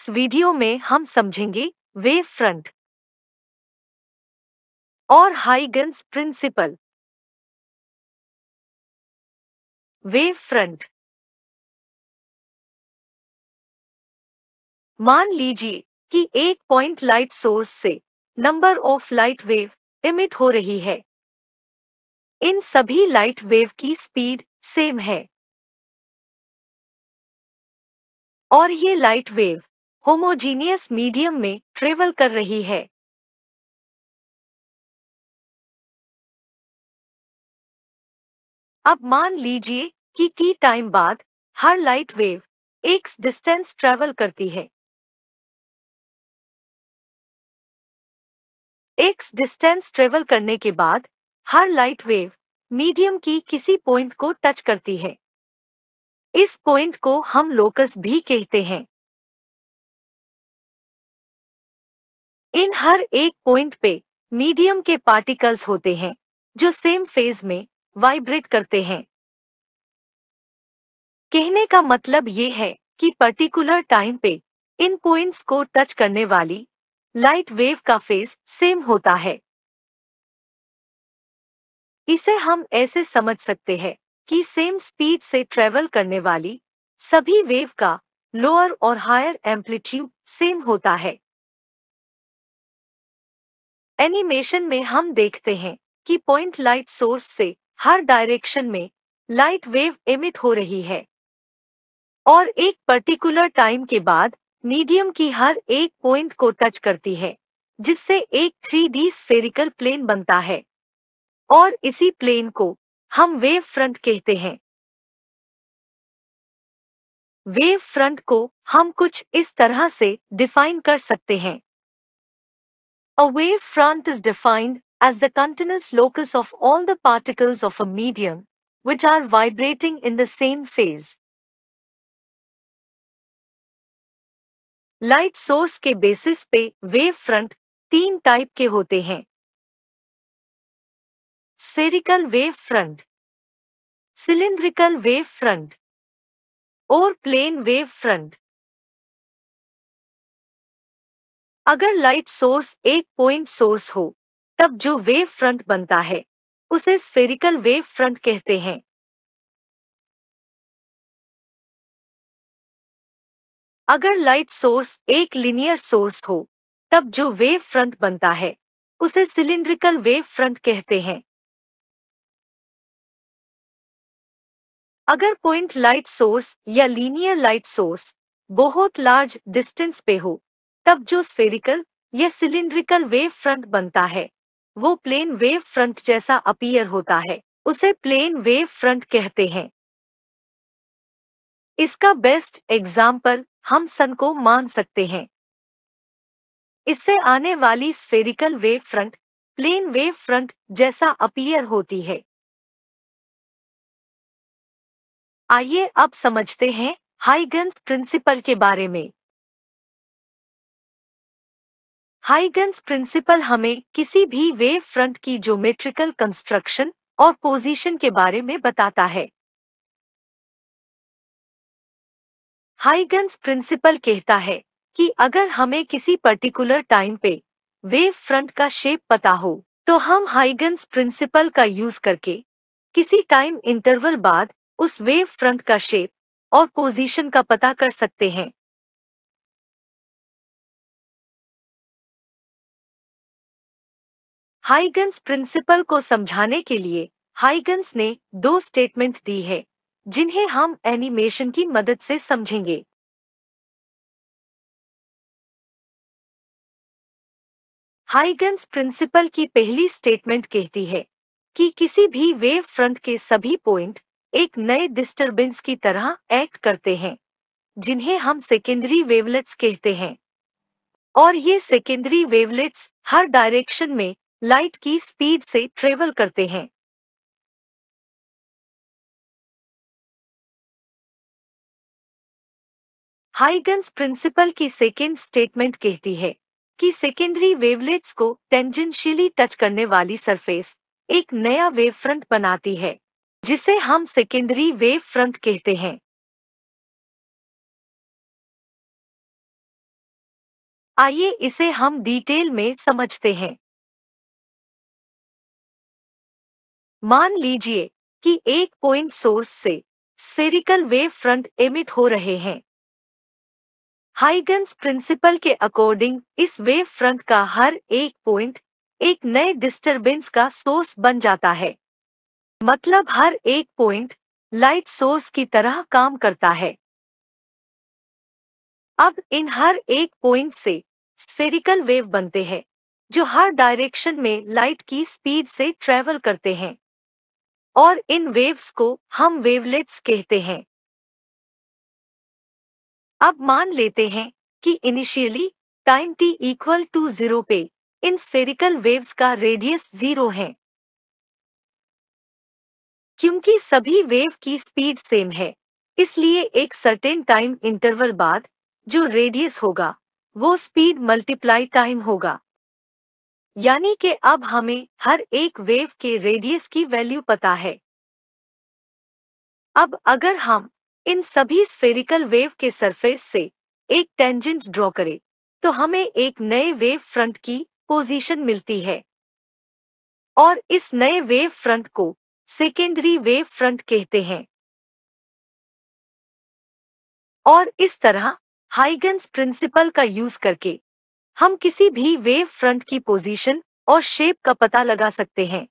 इस वीडियो में हम समझेंगे वेव फ्रंट और हाइगन्स प्रिंसिपल। Wave front. मान लीजिए कि एक पॉइंट लाइट सोर्स से number of light wave emit हो रही है। इन सभी लाइट वेव की स्पीड सेम है और ये लाइट वेव होमोजीनियस मीडियम में ट्रेवल कर रही है। अब मान लीजिए कि टी टाइम बाद हर लाइट वेव एक डिस्टेंस ट्रेवल करती है। एक्स डिस्टेंस ट्रेवल करने के बाद हर लाइट वेव मीडियम की किसी पॉइंट को टच करती है। इस पॉइंट को हम लोकस भी कहते हैं। इन हर एक पॉइंट पे मीडियम के पार्टिकल्स होते हैं जो सेम फेज में वाइब्रेट करते हैं। कहने का मतलब ये है कि पर्टिकुलर टाइम पे इन पॉइंट्स को टच करने वाली लाइट वेव का फेज सेम होता है। इसे हम ऐसे समझ सकते हैं कि सेम स्पीड से ट्रेवल करने वाली सभी वेव का लोअर और हायर एम्पलीट्यूड सेम होता है। एनिमेशन में हम देखते हैं कि पॉइंट लाइट सोर्स से हर डायरेक्शन में लाइट वेव एमिट हो रही है और एक पर्टिकुलर टाइम के बाद मीडियम की हर एक पॉइंट को टच करती है, जिससे एक 3D स्फेरिकल प्लेन बनता है और इसी प्लेन को हम वेव फ्रंट कहते हैं। वेव फ्रंट को हम कुछ इस तरह से डिफाइन कर सकते हैं। A wave front is defined as the continuous locus of all the particles of a medium which are vibrating in the same phase. Light source के बेसिस पे वेव फ्रंट तीन टाइप के होते हैं: spherical wave front, cylindrical wave front और plane wave front. अगर light source एक point source हो तब जो वेव फ्रंट बनता है उसे स्फेरिकल वेव फ्रंट कहते हैं। अगर लाइट सोर्स एक लीनियर सोर्स हो तब जो वेव फ्रंट बनता है उसे सिलिंड्रिकल वेव फ्रंट कहते हैं। अगर पॉइंट लाइट सोर्स या लीनियर लाइट सोर्स बहुत लार्ज डिस्टेंस पे हो तब जो स्फेरिकल या सिलिंड्रिकल वेव फ्रंट बनता है वो प्लेन वेव फ्रंट जैसा अपीयर होता है, उसे प्लेन वेव फ्रंट कहते हैं। इसका बेस्ट एग्जाम्पल हम सन को मान सकते हैं। इससे आने वाली spherical wave front plane wave front जैसा अपीयर होती है। आइए अब समझते हैं हाइगन्स प्रिंसिपल के बारे में। हाइगन्स प्रिंसिपल हमें किसी भी वेव फ्रंट की ज्योमेट्रिकल कंस्ट्रक्शन और पोजीशन के बारे में बताता है। हाइगन्स प्रिंसिपल कहता है कि अगर हमें किसी पर्टिकुलर टाइम पे वेव फ्रंट का शेप पता हो तो हम हाइगन्स प्रिंसिपल का यूज करके किसी टाइम इंटरवल बाद उस वेव फ्रंट का शेप और पोजीशन का पता कर सकते हैं। हाइगन्स प्रिंसिपल को समझाने के लिए हाइगन्स ने दो स्टेटमेंट दी है जिन्हें हम एनिमेशन की मदद से समझेंगे। हाइगन्स प्रिंसिपल की पहली स्टेटमेंट कहती है कि किसी भी वेव फ्रंट के सभी पॉइंट एक नए डिस्टरबेंस की तरह एक्ट करते हैं जिन्हें हम सेकेंडरी वेवलेट्स कहते हैं और ये सेकेंडरी वेवलेट्स हर डायरेक्शन में लाइट की स्पीड से ट्रेवल करते हैं। हाइगन्स प्रिंसिपल की सेकेंड स्टेटमेंट कहती है कि सेकेंडरी वेवलेट्स को टेंजेंशियली टच करने वाली सरफेस एक नया वेव फ्रंट बनाती है जिसे हम सेकेंडरी वेव फ्रंट कहते हैं। आइए इसे हम डिटेल में समझते हैं। मान लीजिए कि एक पॉइंट सोर्स से स्फेरिकल वेव फ्रंट एमिट हो रहे हैं। हाइगन्स प्रिंसिपल के अकॉर्डिंग इस वेव फ्रंट का हर एक पॉइंट एक नए डिस्टरबेंस का सोर्स बन जाता है। मतलब हर एक पॉइंट लाइट सोर्स की तरह काम करता है। अब इन हर एक पॉइंट से स्फेरिकल वेव बनते हैं जो हर डायरेक्शन में लाइट की स्पीड से ट्रेवल करते हैं और इन वेव्स को हम वेवलेट्स कहते हैं। अब मान लेते हैं कि initially time t equal to 0 पे इन स्फेरिकल वेव्स का रेडियस 0 है। क्योंकि सभी वेव की स्पीड सेम है, इसलिए एक सर्टेन टाइम इंटरवल बाद जो रेडियस होगा वो स्पीड मल्टीप्लाई टाइम होगा। यानी कि अब हमें हर एक वेव के रेडियस की वैल्यू पता है। अब अगर हम इन सभी स्फेरिकल वेव के सरफेस से एक टेंजेंट ड्रॉ करें तो हमें एक नए वेव फ्रंट की पोजीशन मिलती है और इस नए वेव फ्रंट को सेकेंडरी वेव फ्रंट कहते हैं। और इस तरह हाइगन्स प्रिंसिपल का यूज करके हम किसी भी वेव फ्रंट की पोजीशन और शेप का पता लगा सकते हैं।